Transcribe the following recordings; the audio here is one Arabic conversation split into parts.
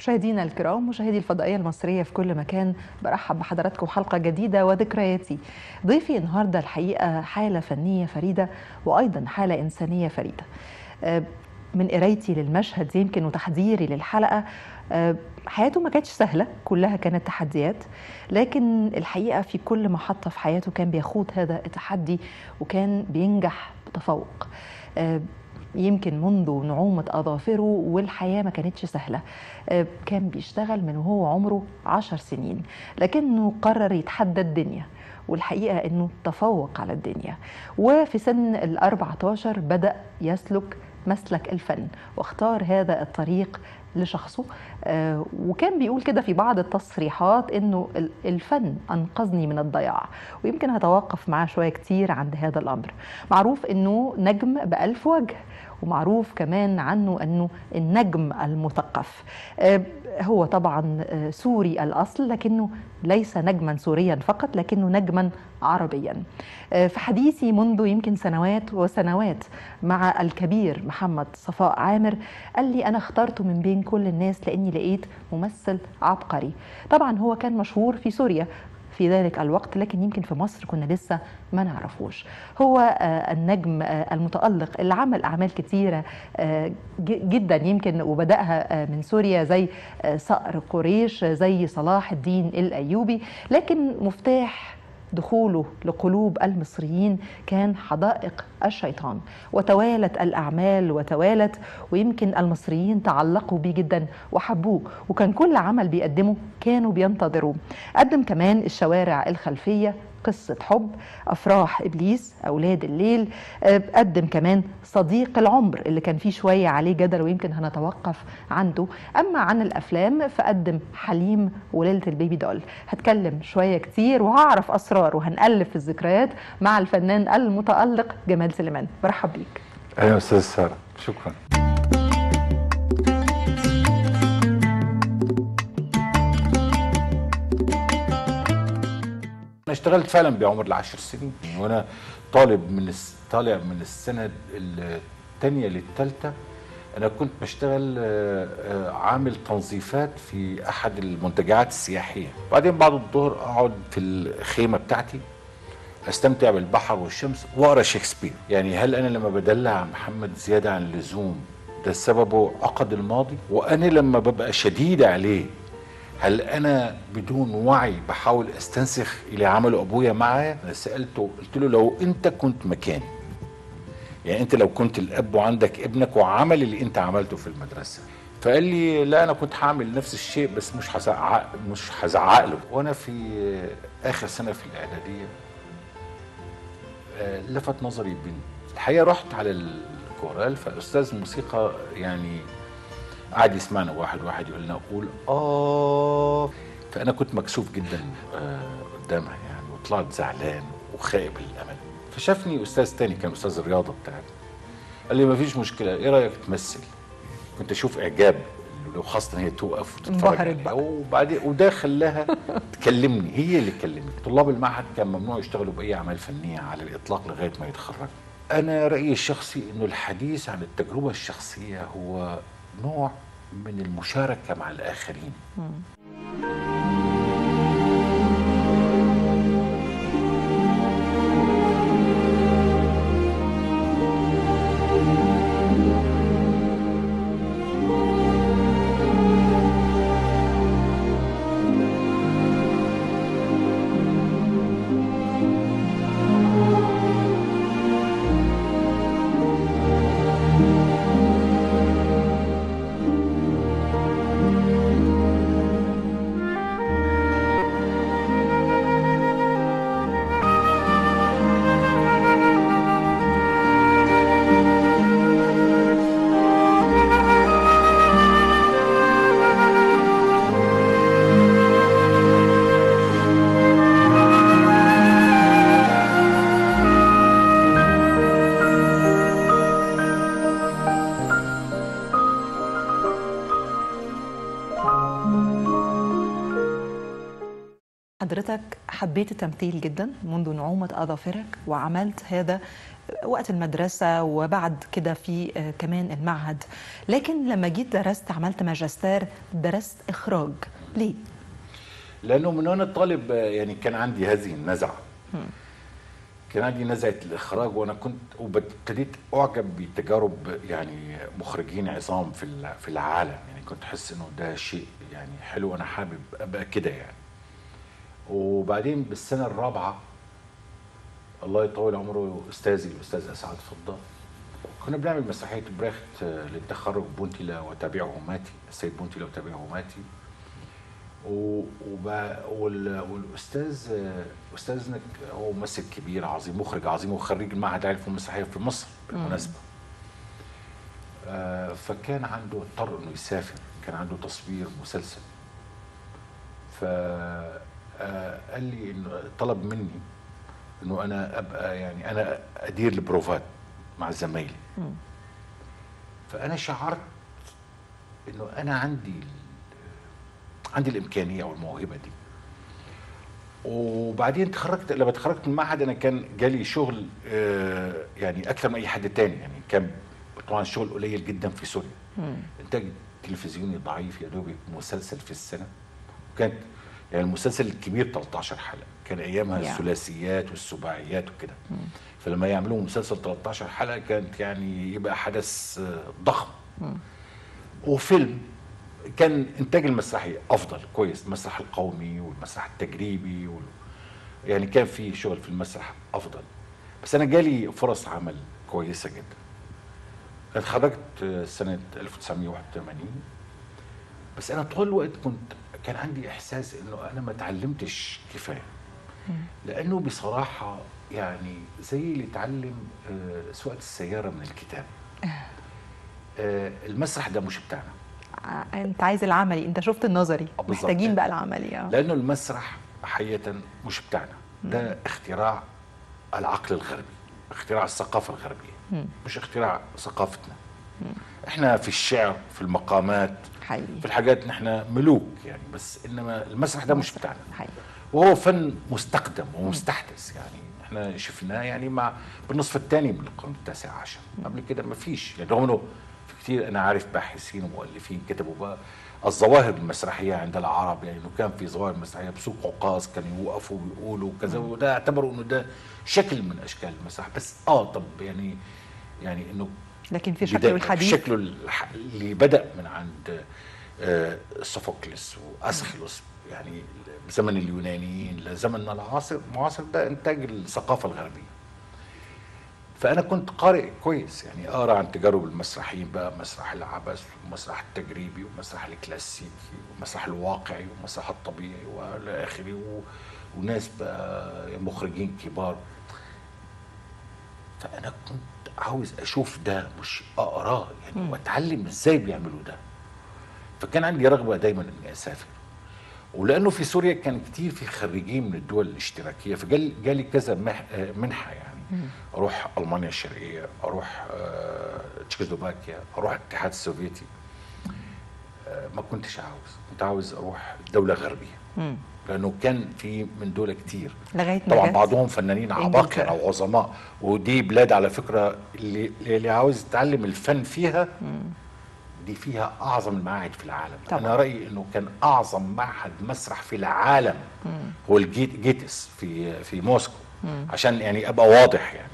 مشاهدينا الكرام، مشاهدي الفضائية المصرية في كل مكان، برحب بحضراتكم حلقة جديدة وذكرياتي. ضيفي النهاردة الحقيقة حالة فنية فريدة وأيضا حالة إنسانية فريدة. من قرايتي للمشهد يمكن وتحضيري للحلقة، حياته ما كانتش سهلة، كلها كانت تحديات، لكن الحقيقة في كل محطة في حياته كان بيخوض هذا التحدي وكان بينجح بتفوق. يمكن منذ نعومة أظافره والحياة ما كانتش سهلة. كان بيشتغل من وهو عمره 10 سنين، لكنه قرر يتحدى الدنيا، والحقيقة أنه تفوق على الدنيا. وفي سن ال14 بدأ يسلك مسلك الفن واختار هذا الطريق لشخصه. وكان بيقول كده في بعض التصريحات انه الفن انقذني من الضياع، ويمكن هتوقف معاه شويه كتير عند هذا الامر. معروف انه نجم بألف وجه، ومعروف كمان عنه انه النجم المثقف. هو طبعا سوري الاصل، لكنه ليس نجما سوريا فقط، لكنه نجما عربيا. في حديثي منذ يمكن سنوات وسنوات مع الكبير محمد صفاء عامر، قال لي أنا اخترته من بين كل الناس لأني لقيت ممثل عبقري. طبعا هو كان مشهور في سوريا في ذلك الوقت، لكن يمكن في مصر كنا لسه ما نعرفوش. هو النجم المتألق اللي عمل أعمال كتيرة جدا يمكن، وبدأها من سوريا زي صقر قريش، زي صلاح الدين الأيوبي. لكن مفتاح دخوله لقلوب المصريين كان حدائق الشيطان، وتوالت الأعمال وتوالت، ويمكن المصريين تعلقوا بيه جدا وحبوه، وكان كل عمل بيقدمه كانوا بينتظروه. قدم كمان الشوارع الخلفية، قصة حب، أفراح إبليس، أولاد الليل. قدم كمان صديق العمر اللي كان فيه شوية عليه جدل ويمكن هنتوقف عنده. أما عن الأفلام فقدم حليم وليلة البيبي دول. هتكلم شوية كتير وهعرف أسرار وهنقلب في الذكريات مع الفنان المتألق جمال سليمان. برحب بيك. أهلا أستاذ سارة، شكرا. أنا اشتغلت فعلا بعمر ال10 سنين، وأنا طالع من السنة الثانية للثالثة. أنا كنت بشتغل عامل تنظيفات في أحد المنتجعات السياحية، بعدين بعد الظهر أقعد في الخيمة بتاعتي استمتع بالبحر والشمس واقرا شكسبير. يعني هل انا لما بدلع محمد زياده عن اللزوم ده سببه عقد الماضي؟ وانا لما ببقى شديد عليه هل انا بدون وعي بحاول استنسخ اللي عمله ابويا معايا؟ انا سالته قلت له لو انت كنت مكاني، يعني انت لو كنت الاب وعندك ابنك وعمل اللي انت عملته في المدرسه، فقال لي لا انا كنت هعمل نفس الشيء بس مش هزعق له. وانا في اخر سنه في الاعداديه لفت نظري بنت الحقيقه، رحت على الكورال، فاستاذ الموسيقى يعني قعد يسمعنا واحد واحد يقول لنا قول فانا كنت مكسوف جدا قدامها يعني، وطلعت زعلان وخائب الامل. فشافني استاذ تاني كان استاذ الرياضه بتاعنا، قال لي ما فيش مشكله، ايه رايك تمثل؟ كنت اشوف اعجاب لو خاصه هي توقف وتتفرج عليها، وبعدين وده خلاها تكلمني، هي اللي كلمتني. طلاب المعهد كان ممنوع يشتغلوا باي اعمال فنيه على الاطلاق لغايه ما يتخرجوا. انا رايي الشخصي انه الحديث عن التجربه الشخصيه هو نوع من المشاركه مع الاخرين. حضرتك حبيت التمثيل جدا منذ نعومة أظافرك، وعملت هذا وقت المدرسة وبعد كده في كمان المعهد، لكن لما جيت درست عملت ماجستير درست إخراج، ليه؟ لانه من وانا طالب يعني كان عندي هذه النزعه. كان عندي نزعه الاخراج، وانا كنت وابتديت اعجب بتجارب يعني مخرجين عظام في العالم. يعني كنت احس انه ده شيء يعني حلو، انا حابب ابقى كده يعني. وبعدين بالسنه الرابعه الله يطول عمره استاذي الاستاذ اسعد فضه، كنا بنعمل مسرحيه بريخت للتخرج، بونتيلا وتابعه ماتي، السيد بونتيلا وتابعه ماتي. استاذنا هو ممثل كبير عظيم، مخرج عظيم، وخريج المعهد العالي للفنون المسرحيه في مصر بالمناسبه. فكان عنده اضطر انه يسافر، كان عنده تصوير مسلسل. قال لي انه طلب مني انه انا ابقى يعني انا ادير البروفات مع زمايلي. فانا شعرت انه انا عندي الامكانيه او الموهبه دي. وبعدين لما اتخرجت من المعهد انا كان جالي شغل يعني اكثر من اي حد تاني. يعني كان طبعا شغل قليل جدا في سوريا، انتاج تلفزيوني ضعيف، يا دوب مسلسل في السنه. وكانت يعني المسلسل الكبير 13 حلقه، كان ايامها الثلاثيات والسباعيات وكده. فلما يعملوا مسلسل 13 حلقه كانت يعني يبقى حدث ضخم. وفيلم كان انتاج المسرحي افضل كويس، المسرح القومي والمسرح التجريبي يعني كان في شغل في المسرح افضل. بس انا جالي فرص عمل كويسه جدا. اتخرجت سنه 1981، بس انا طول الوقت كان عندي احساس انه انا ما اتعلمتش كفايه. لانه بصراحه يعني زي اللي اتعلم سواقه السياره من الكتاب. المسرح ده مش بتاعنا. انت عايز العملي، انت شفت النظري، محتاجين بقى العملي. لانه المسرح حقيقه مش بتاعنا، ده اختراع العقل الغربي، اختراع الثقافه الغربيه، مش اختراع ثقافتنا. احنا في الشعر، في المقامات، حقيقي. في الحاجات نحن ملوك يعني، بس انما المسرح ده مش بتاعنا. حقيقي. وهو فن مستقدم ومستحدث. يعني احنا شفناه يعني بالنصف الثاني من القرن التاسع عشر. قبل كده ما فيش، يعني رغم انه كتير انا عارف باحثين ومؤلفين كتبوا بقى الظواهر المسرحيه عند العرب، يعني انه كان في ظواهر مسرحيه بسوق عكاظ كانوا يوقفوا ويقولوا كذا، وده اعتبروا انه ده شكل من اشكال المسرح. بس طب يعني انه لكن في شكله الحديث، شكله اللي بدا من عند سوفوكلس واسخيلوس، يعني زمن اليونانيين لزمننا المعاصر، ده انتاج الثقافه الغربيه. فأنا كنت قارئ كويس، يعني أقرأ عن تجارب المسرحيين بقى، مسرح العبث والمسرح التجريبي والمسرح الكلاسيكي والمسرح الواقعي والمسرح الطبيعي وإلى آخره، وناس بقى مخرجين كبار. فأنا كنت عاوز أشوف ده، مش أقراه يعني، وأتعلم إزاي بيعملوا ده. فكان عندي رغبة دايما إني أسافر. ولأنه في سوريا كان كتير في خريجين من الدول الاشتراكية، فجالي كذا منحة يعني. اروح المانيا الشرقيه، اروح تشيكوسلوفاكيا، اروح الاتحاد السوفيتي. ما كنتش كنت عاوز اروح دوله غربيه. لانه كان في من دول كتير لغايه طبعا بعضهم فنانين عباقره وعظماء، ودي بلاد على فكره اللي عاوز يتعلم الفن فيها دي فيها اعظم المعاهد في العالم. طبعا. انا رايي انه كان اعظم معهد مسرح في العالم هو الجيتس في موسكو. عشان يعني ابقى واضح، يعني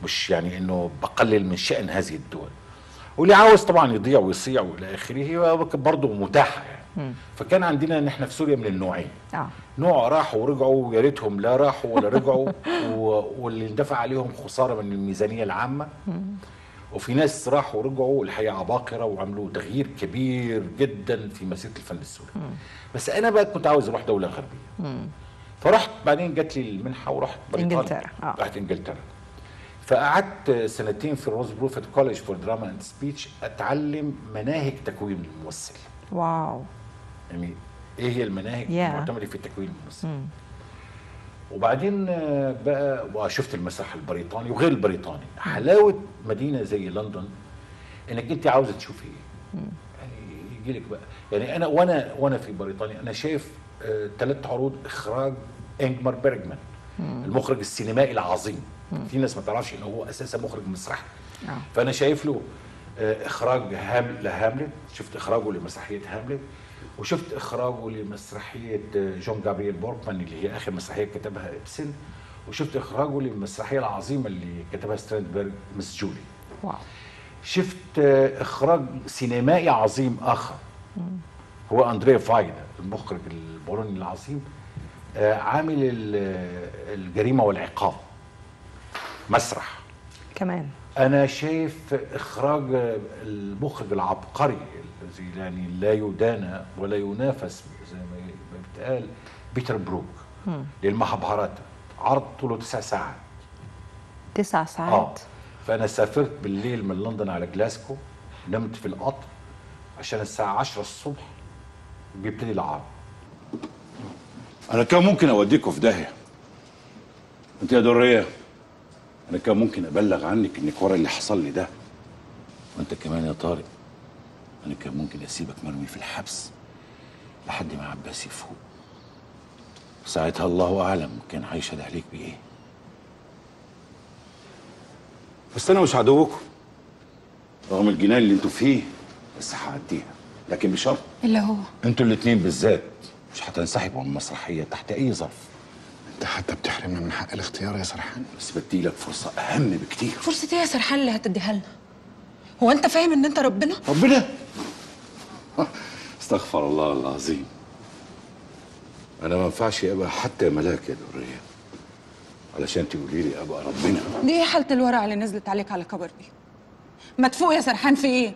مش يعني انه بقلل من شأن هذه الدول. واللي عاوز طبعا يضيع ويصيع والى اخره برضه متاحه يعني. فكان عندنا نحن في سوريا من النوعين. نوع راحوا ورجعوا، ويا ريتهم لا راحوا ولا رجعوا واللي اندفع عليهم خساره من الميزانيه العامه. وفي ناس راحوا ورجعوا الحقيقه عباقره وعملوا تغيير كبير جدا في مسيره الفن السوري. بس انا بقى كنت عاوز اروح دوله غربيه. فرحت بعدين جات لي المنحه ورحت انجلترا. رحت انجلترا. فقعدت سنتين في الروز بروفيت كوليج فور دراما اند سبيتش اتعلم مناهج تكوين الممثل. واو. يعني ايه هي المناهج المعتمده في تكوين الممثل. وبعدين بقى وشفت المسرح البريطاني وغير البريطاني. حلاوه مدينه زي لندن انك انت عاوزه تشوفي ايه. يعني يجي لك بقى، يعني انا وانا في بريطانيا انا شايف 3 عروض اخراج انجمار بيرجمان، المخرج السينمائي العظيم. في ناس ما تعرفش انه هو اساسا مخرج مسرحي. فانا شايف له اخراج لهاملت، شفت اخراجه لمسرحيه هاملت، وشفت اخراجه لمسرحيه جون جابرييل بوركمان اللي هي اخر مسرحيه كتبها ابسن، وشفت اخراجه للمسرحيه العظيمه اللي كتبها ستراندبرج مس جولي. واو. شفت اخراج سينمائي عظيم اخر هو اندريا فايدا، المخرج البولوني العظيم، عامل الجريمه والعقاب مسرح كمان. انا شايف اخراج المخرج العبقري الذي يعني لا يدانى ولا ينافس زي ما بيتقال، بيتر بروك للمهابهارات. عرض طوله 9 ساعات. 9 ساعات. فانا سافرت بالليل من لندن على جلاسكو، نمت في القطر عشان الساعه 10 الصبح بيبتدي العرض. انا كان ممكن اوديكوا في داهيه. انت يا دريه، انا كان ممكن ابلغ عنك انك ورا اللي حصل لي ده. وانت كمان يا طارق، انا كان ممكن اسيبك مرمي في الحبس لحد ما عباس يفوق. ساعتها الله اعلم كان هيشهد عليك بايه. بس انا مش عدوكم رغم الجنان اللي انتوا فيه، بس هعديها، لكن بشرط اللي هو انتوا الاتنين بالذات مش هتنسحبوا من المسرحيه تحت اي ظرف. انت حتى بتحرمنا من حق الاختيار يا سرحان. بس بديلك فرصه اهم بكتير. فرصة ايه يا سرحان اللي هتديها لنا؟ هو انت فاهم ان انت ربنا؟ ربنا؟ استغفر الله العظيم. انا ما ينفعش ابقى حتى ملاك يا دريه علشان تقولي لي ابقى ربنا. دي ايه حالة الورع اللي نزلت عليك على كبر دي؟ ما تفوق يا سرحان، في ايه؟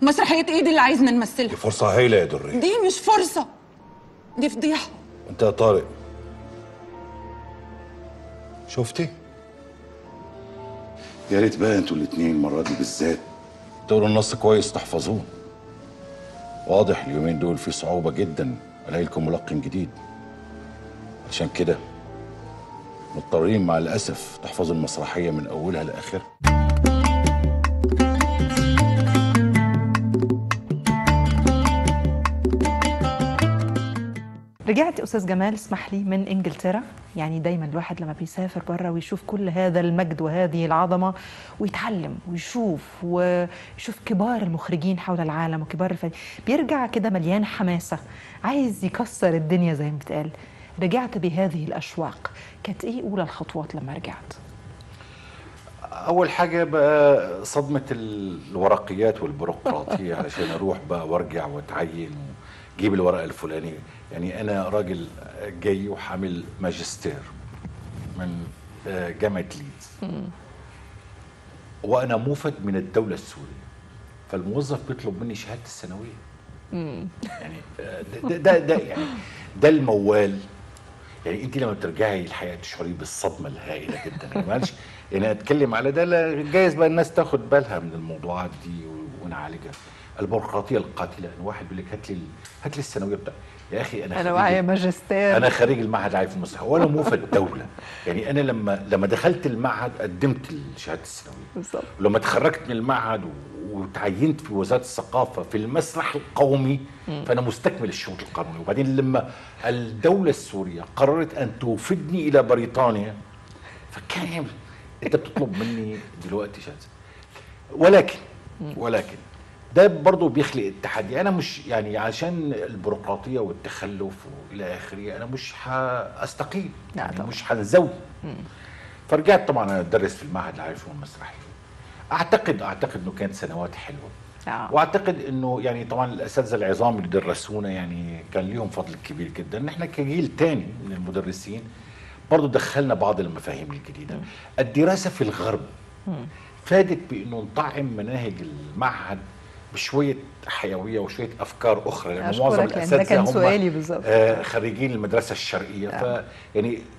مسرحية ايه دي اللي عايزنا نمثلها؟ دي فرصه هايله يا دريه. دي مش فرصة، دي فضيحة. انت يا طارق شفتي؟ يا ريت بقى انتوا الاتنين المره دي بالذات تقروا النص كويس تحفظوه. واضح اليومين دول في صعوبه جدا الاقي لكم ملقن جديد، عشان كده مضطرين مع الاسف تحفظوا المسرحيه من اولها لاخرها. رجعت أستاذ جمال، اسمح لي، من إنجلترا. يعني دايما الواحد لما بيسافر بره ويشوف كل هذا المجد وهذه العظمة ويتعلم ويشوف كبار المخرجين حول العالم وكبار بيرجع كده مليان حماسة، عايز يكسر الدنيا زي ما بتقال. رجعت بهذه الأشواق، كانت إيه أولى الخطوات لما رجعت؟ اول حاجه بقى صدمه الورقيات والبيروقراطيه علشان اروح بقى وارجع واتعين وجيب الورقه الفلانيه. يعني انا راجل جاي وحامل ماجستير من جامعه ليدز، وانا موفد من الدوله السوريه، فالموظف بيطلب مني شهاده الثانويه. يعني ده يعني ده الموال. يعني انت لما بترجعي الحقيقه تشعري بالصدمه الهائله جدا. يعني معلش يعني اتكلم على ده، لا جايز بقى الناس تاخد بالها من الموضوعات دي ونعالجها. البيروقراطيه القاتله ان واحد بيقول لك هات لي الثانويه بتاعتي. يا اخي انا معايا ماجستير، انا خريج المعهد العالي في المسرح وانا موفد دوله. يعني انا لما دخلت المعهد قدمت شهاده الثانويه بالظبط. ولما اتخرجت من المعهد وتعينت في وزاره الثقافه في المسرح القومي فانا مستكمل الشروط القانوني. وبعدين لما الدوله السوريه قررت ان توفدني الى بريطانيا، فكان انت بتطلب مني دلوقتي شهاده. ولكن ده برضه بيخلق التحدي. انا مش يعني عشان البيروقراطيه والتخلف والى اخره انا مش هستقيل، يعني مش هنزوي. فرجعت طبعا انا ادرس في المعهد العالي للفنون المسرحيه. اعتقد انه كانت سنوات حلوه. واعتقد انه يعني طبعا الاساتذه العظام اللي درسونا يعني كان ليهم فضل كبير جدا ان احنا كجيل تاني من المدرسين برضه دخلنا بعض المفاهيم الجديده. الدراسه في الغرب فادت بانه نطعم مناهج المعهد بشويه حيويه وشويه افكار اخرى، لان معظم الاساتذه هم خريجين المدرسه الشرقيه.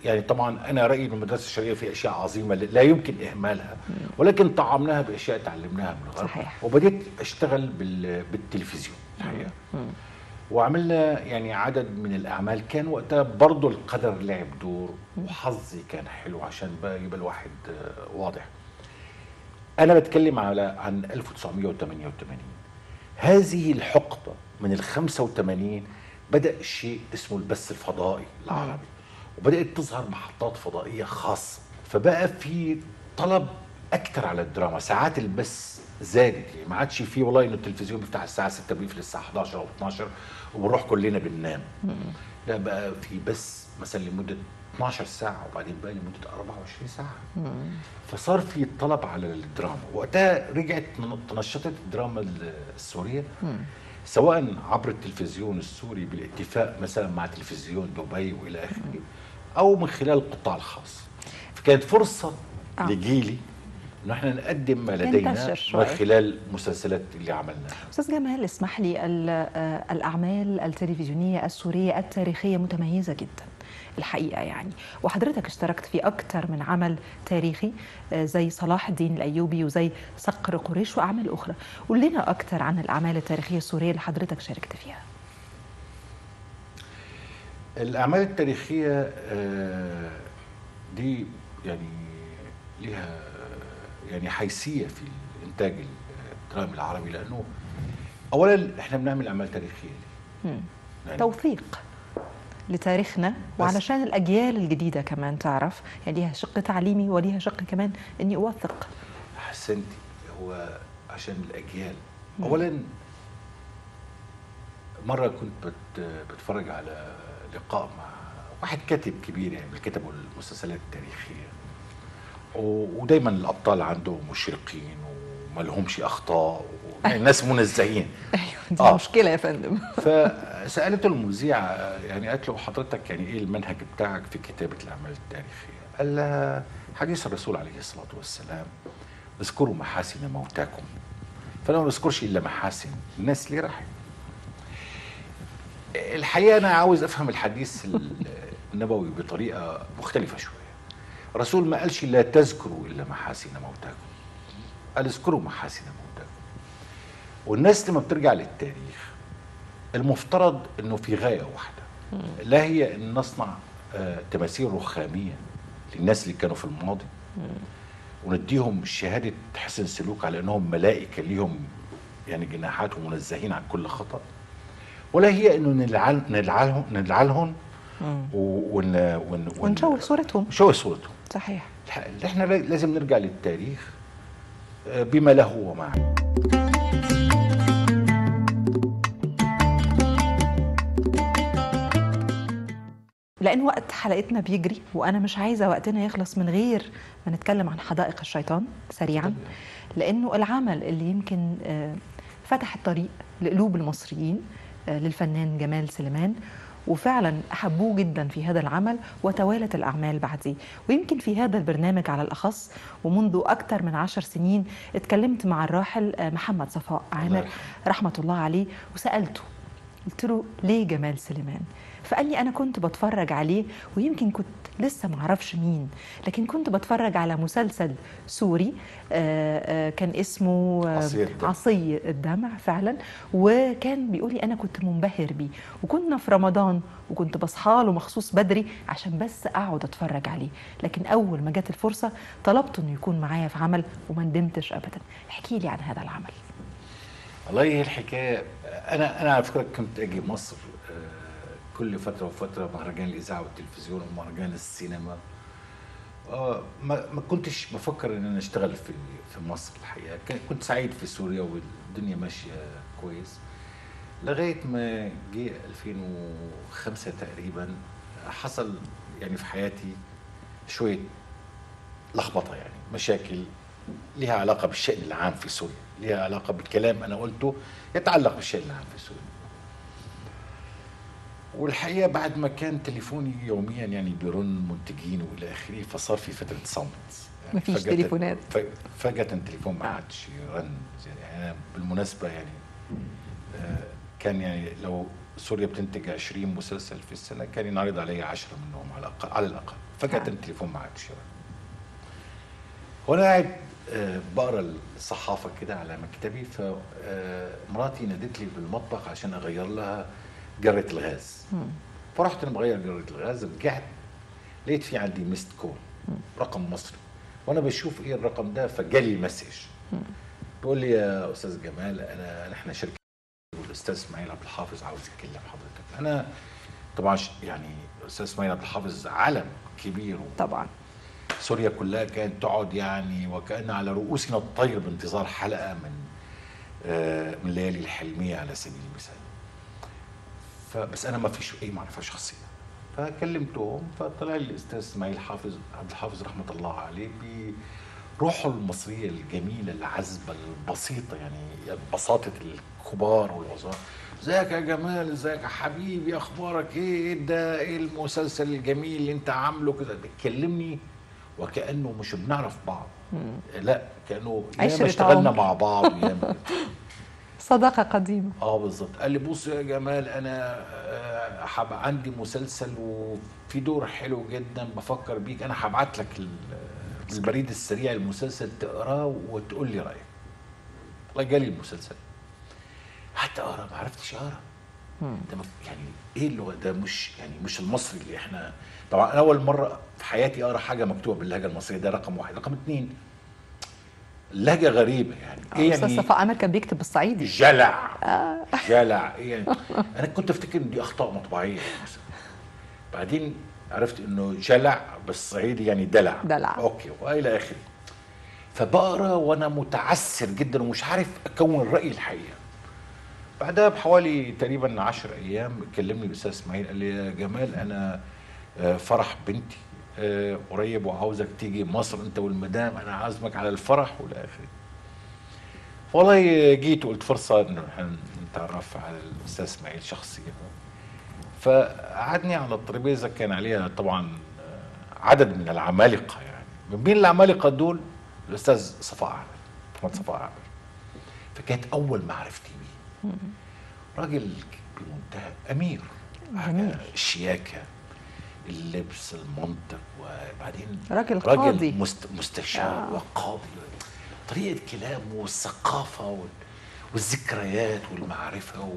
يعني طبعا انا رايي ان المدرسه الشرقيه فيها اشياء عظيمه لا يمكن اهمالها، ولكن طعمناها باشياء تعلمناها من الغرب. صحيح. وبديت اشتغل بالتلفزيون الحقيقه، وعملنا يعني عدد من الاعمال. كان وقتها برضه القدر لعب دور وحظي كان حلو عشان بقى يبقى الواحد واضح. أنا بتكلم عن 1988. هذه الحقبة من ال 85 بدأ شيء اسمه البث الفضائي العربي، وبدأت تظهر محطات فضائية خاصة، فبقى في طلب أكثر على الدراما. ساعات البث زادت، يعني ما عادش في والله إنه التلفزيون بيفتح الساعة 6 بيقفل الساعة 11 أو 12 وبنروح كلنا بننام. لا، بقى في بث مثلا لمدة 12 ساعة وبعدين بقى لمدة 24 ساعة. فصار في طلب على الدراما. وقتها رجعت تنشطت الدراما السورية، سواء عبر التلفزيون السوري بالاتفاق مثلا مع تلفزيون دبي والى اخره، او من خلال القطاع الخاص. فكانت فرصه لجيلي انه احنا نقدم ما لدينا من خلال المسلسلات اللي عملناها. استاذ جمال، اسمح لي، الاعمال التلفزيونيه السوريه التاريخيه متميزه جدا الحقيقه يعني، وحضرتك اشتركت في اكثر من عمل تاريخي زي صلاح الدين الايوبي وزي صقر قريش واعمال اخرى. قول لنا اكثر عن الاعمال التاريخيه السوريه اللي حضرتك شاركت فيها. الاعمال التاريخيه دي يعني لها يعني حيثيه في الانتاج الدرامي العربي، لانه اولا احنا بنعمل اعمال تاريخيه يعني توثيق لتاريخنا، وعلشان الاجيال الجديده كمان تعرف، يعني ليها شق تعليمي وليها شق كمان اني اوثق. احسنتي، هو عشان الاجيال. اولا مره كنت بتفرج على لقاء مع واحد كاتب كبير يعني كتبوا المسلسلات التاريخيه، ودايما الابطال عندهم مشرقين وما لهمش اخطاء ناس منزهين. ايوه دي مشكله يا فندم. فسالته المذيعه يعني قالت له حضرتك يعني ايه المنهج بتاعك في كتابه الاعمال التاريخيه؟ قال لها حديث الرسول عليه الصلاه والسلام اذكروا محاسن موتاكم، فانا ما بذكرش الا محاسن الناس اللي راحت. الحقيقه انا عاوز افهم الحديث النبوي بطريقه مختلفه شويه. الرسول ما قالش لا تذكروا الا محاسن موتاكم، قال اذكروا محاسن موتاكم. والناس لما بترجع للتاريخ المفترض انه في غايه واحده، لا هي ان نصنع تماثيل رخاميه للناس اللي كانوا في الماضي ونديهم شهاده حسن سلوك على انهم ملائكه ليهم يعني جناحات ومنزهين عن كل خطا، ولا هي انه ندلعلهم ونشوه صورتهم. صحيح. احنا لازم نرجع للتاريخ بما له وما. لأن وقت حلقتنا بيجري وأنا مش عايزة وقتنا يخلص من غير ما نتكلم عن حدائق الشيطان سريعا، لأنه العمل اللي يمكن فتح الطريق لقلوب المصريين للفنان جمال سليمان، وفعلا أحبوه جدا في هذا العمل وتوالت الأعمال بعديه. ويمكن في هذا البرنامج على الأخص ومنذ أكثر من 10 سنين اتكلمت مع الراحل محمد صفاء عامر رحمة الله عليه وسألته، قلت له ليه جمال سليمان؟ فقال لي أنا كنت بتفرج عليه ويمكن كنت لسه معرفش مين، لكن كنت بتفرج على مسلسل سوري كان اسمه عصي الدمع فعلا، وكان بيقولي أنا كنت منبهر بيه، وكنا في رمضان وكنت بصحى له مخصوص بدري عشان بس أقعد أتفرج عليه، لكن أول ما جت الفرصة طلبت إنه يكون معايا في عمل وما ندمتش أبدا. احكي لي عن هذا العمل. والله هي الحكاية أنا على فكرة كنت أجي مصر كل فترة وفترة، مهرجان الإذاعة والتلفزيون ومهرجان السينما. ما كنتش بفكر إن أنا أشتغل في مصر الحقيقة. كنت سعيد في سوريا والدنيا ماشية كويس لغاية ما جه 2005 تقريبا حصل يعني في حياتي شوية لخبطة، يعني مشاكل لها علاقة بالشأن العام في سوريا، لها علاقة بالكلام أنا قلته يتعلق بالشأن العام في سوريا. والحقيقة بعد ما كان تليفوني يوميا يعني بيرن منتجين والى اخره، فصار في فترة صمت، يعني مفيش تليفونات. فجأة التليفون ما عادش يرن. يعني أنا بالمناسبة يعني كان يعني لو سوريا بتنتج 20 مسلسل في السنة كان ينعرض علي 10 منهم على الأقل. فجأة التليفون ما عادش يرن. وأنا قاعد بقرا الصحافة كده على مكتبي، فمراتي نادت لي بالمطبخ عشان أغير لها جرة الغاز. فرحت انا بغير جرة الغاز، رجعت لقيت في عندي ميست كول رقم مصري، وانا بشوف ايه الرقم ده فجالي مسج بيقول لي يا استاذ جمال احنا شركه الاستاذ اسماعيل عبد الحافظ عاوز يتكلم حضرتك. انا طبعا يعني الاستاذ اسماعيل عبد الحافظ علم كبير، طبعا سوريا كلها كانت تقعد يعني وكأن على رؤوسنا الطير بانتظار حلقه من ليالي الحلميه على سبيل المثال. فبس انا ما فيش اي معرفه شخصيه، فكلمتهم فطلع لي الاستاذ اسماعيل عبد الحافظ رحمه الله عليه بروحه المصريه الجميله العذبه البسيطه، يعني بساطه الكبار والعظام. ازيك يا جمال، ازيك يا حبيبي، اخبارك ايه ده، ايه المسلسل الجميل اللي انت عامله كده. بيكلمني وكانه مش بنعرف بعض، لا كانه ياما اشتغلنا مع بعض ياما صداقة قديمة. بالظبط. قال لي بص يا جمال، انا عندي مسلسل وفي دور حلو جدا بفكر بيك، انا هبعت لك البريد السريع المسلسل تقراه وتقول لي رايك. والله جالي المسلسل حتى اقرا ما عرفتش اقرا. ده يعني ايه اللغه ده؟ مش المصري اللي احنا طبعا. انا اول مره في حياتي اقرا حاجه مكتوبه باللهجه المصريه، ده رقم واحد. رقم اتنين اللهجه غريبه، يعني ايه يعني؟ استاذ صفاء عامر كان بيكتب بالصعيدي. جلع جلع ايه يعني؟ انا كنت افتكر ان دي اخطاء مطبعيه مثلا، بعدين عرفت انه جلع بالصعيدي يعني دلع. اوكي والى اخره. فبقرا وانا متعسر جدا ومش عارف اكون الراي الحقيقه. بعدها بحوالي تقريبا 10 ايام كلمني الاستاذ اسماعيل، قال لي يا جمال انا فرح بنتي قريب وعاوزك تيجي مصر انت والمدام، انا عازمك على الفرح والى اخره. والله جيت وقلت فرصه انه نتعرف على الاستاذ اسماعيل شخصيا. فقعدني على الترابيزه، كان عليها طبعا عدد من العمالقه، يعني من بين العمالقه دول الاستاذ صفاء عامر، محمد صفاء عامر. فكانت اول معرفتي بيه. راجل بمنتهى امير، الشياكه، اللبس، المنطق، وبعدين راجل قاضي، مستشار وقاضي. طريقه كلامه والثقافه والذكريات والمعرفه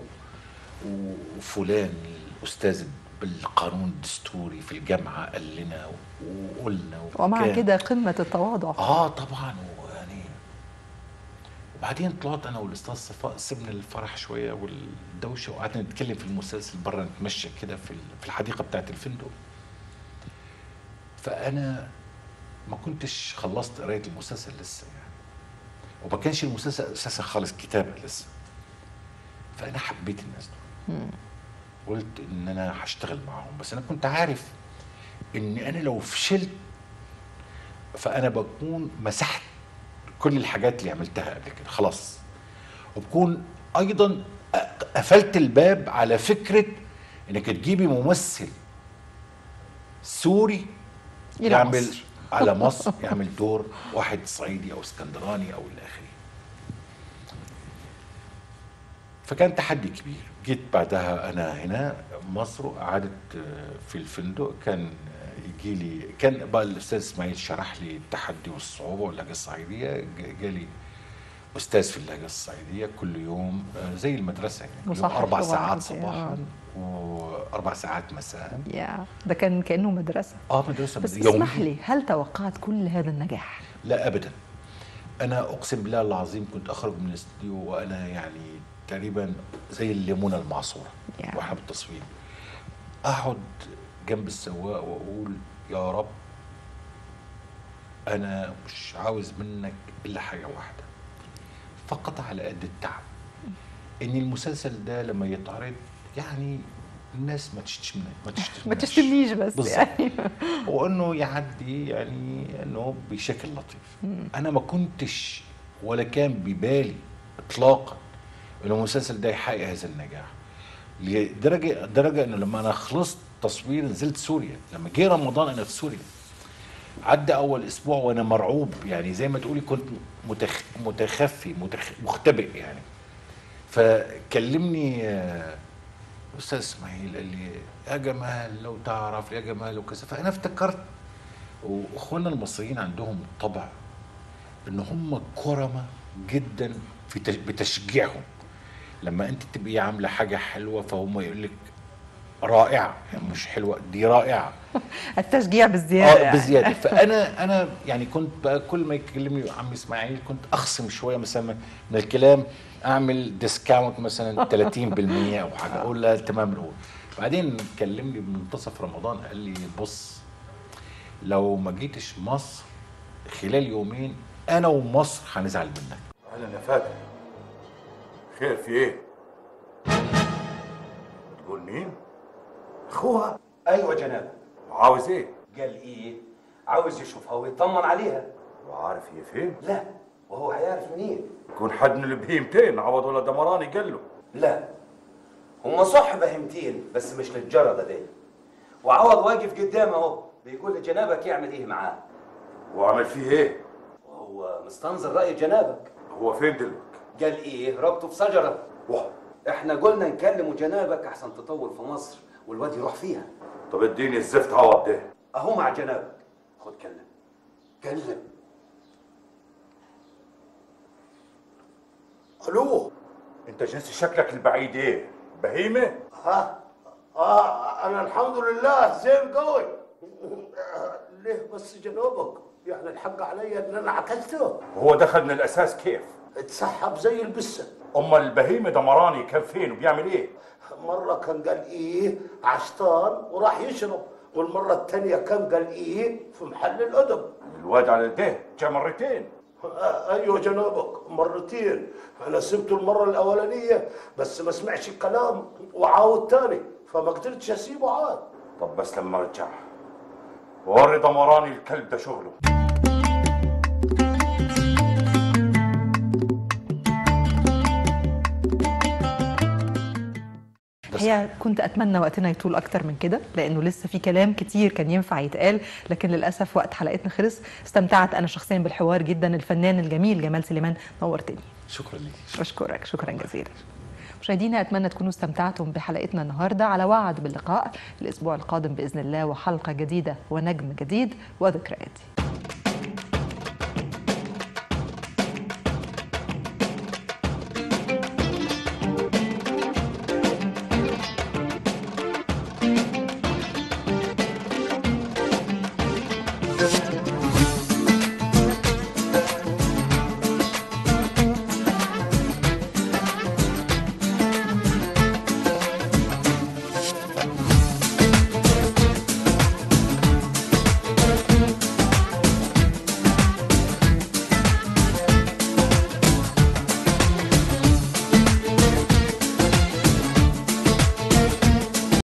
وفلان الاستاذ بالقانون الدستوري في الجامعه قال لنا وقلنا ومع كده قمه التواضع. طبعا. يعني وبعدين طلعت انا والاستاذ صفاء، سبنا الفرح شويه والدوشه وقعدنا نتكلم في المسلسل بره، نتمشى كده في الحديقه بتاعت الفندق. فانا ما كنتش خلصت قرايه المسلسل لسه يعني، وما كانش المسلسل اساسا خالص كتابه لسه. فانا حبيت الناس دول، قلت ان انا هشتغل معاهم. بس انا كنت عارف ان انا لو فشلت فانا بكون مسحت كل الحاجات اللي عملتها قبل كده خلاص، وبكون ايضا قفلت الباب على فكره انك تجيبي ممثل سوري يعمل مصر. على مصر يعمل دور واحد صعيدي او اسكندراني او الى اخره. فكان تحدي كبير. جيت بعدها انا هنا مصر وقعدت في الفندق. كان يجي لي، كان بقى الاستاذ اسماعيل شرح لي التحدي والصعوبه واللهجه الصعيديه. جالي استاذ في اللهجه الصعيديه كل يوم زي المدرسه يعني، 4 ساعات صباحا و4 ساعات مساء. ده كان كانه مدرسه. مدرسه. بس اسمح لي، هل توقعت كل هذا النجاح؟ لا ابدا. انا اقسم بالله العظيم كنت اخرج من الاستديو وانا يعني تقريبا زي الليمونه المعصوره واحنا بالتصوير. اقعد جنب السواق واقول يا رب انا مش عاوز منك الا حاجه واحده فقط على قد التعب، ان المسلسل ده لما يتعرض يعني الناس ما تشتمنيش بس يعني وانه يعدي يعني انه بشكل لطيف. انا ما كنتش ولا كان ببالي اطلاقا ان المسلسل ده يحقق هذا النجاح، لدرجه انه لما انا خلصت تصوير نزلت سوريا. لما جه رمضان انا في سوريا، عدى اول اسبوع وانا مرعوب، يعني زي ما تقولي كنت متخفي مختبئ يعني. فكلمني استاذ اسماعيل قال لي يا جمال لو تعرف يا جمال وكذا. فانا افتكرت واخواننا المصريين عندهم طبع ان هم كرمه جدا بتشجيعهم. لما انت تبقي عامله حاجه حلوه فهم يقول لك رائعه، يعني مش حلوه، دي رائعه. التشجيع بالزياده يعني. بزياده. فانا يعني كنت بقى كل ما يكلمني عم اسماعيل كنت اخصم شويه مثلا من الكلام، اعمل ديسكاونت مثلا 30% او حاجه، اقول لا تمام الاول. بعدين كلمني بمنتصف رمضان قال لي بص، لو ما جيتش مصر خلال يومين انا ومصر هنزعل منك. اهلا يا فاتن، خير في ايه؟ تقول مين؟ اخوها. ايوه جناب. وعاوز ايه؟ قال ايه؟ عاوز يشوفها ويطمن عليها. وعارف هي فين؟ لا، وهو هيعرف منين؟ يكون حد من البهيمتين عوض ولا دمراني قال له. لا، هم صح بهمتين بس مش للجرده دي. وعوض واقف قدامه اهو بيقول لجنابك يعمل ايه معاه. وعمل فيه ايه؟ وهو مستنظر راي جنابك. هو فين دلوقتي؟ قال ايه؟ ربطه في شجره. واه. احنا قلنا نكلموا جنابك احسن تطول في مصر والواد يروح فيها. طب اديني الزفت عوض ده. اهو مع جنابك. خد كلم. كلم. الو، انت جنس شكلك البعيد ايه؟ بهيمه؟ انا الحمد لله زين قوي. ليه بس جنوبك؟ يعني الحق علي ان انا عكسته. وهو دخل من الاساس كيف؟ اتسحب زي البسه. امال البهيمه دمراني كان فين وبيعمل ايه؟ مره كان قال ايه عشتان وراح يشرب، والمره الثانيه كان قال ايه في محل الادب. الواد على ده جا مرتين. ايوه جنابك مرتين. انا سبته المره الاولانيه بس ما سمعش الكلام وعاود تاني فما قدرتش اسيبه عاد. طب بس لما رجع وري دمراني الكلب ده شغله. الحقيقة كنت أتمنى وقتنا يطول أكتر من كده، لأنه لسه في كلام كتير كان ينفع يتقال، لكن للأسف وقت حلقتنا خلص. استمتعت أنا شخصيا بالحوار جدا. الفنان الجميل جمال سليمان نورتني. شكرا لك. بشكرك شكرا جزيلا. مشاهدينا أتمنى تكونوا استمتعتم بحلقتنا النهاردة. على وعد باللقاء الأسبوع القادم بإذن الله، وحلقة جديدة ونجم جديد وذكرياتي.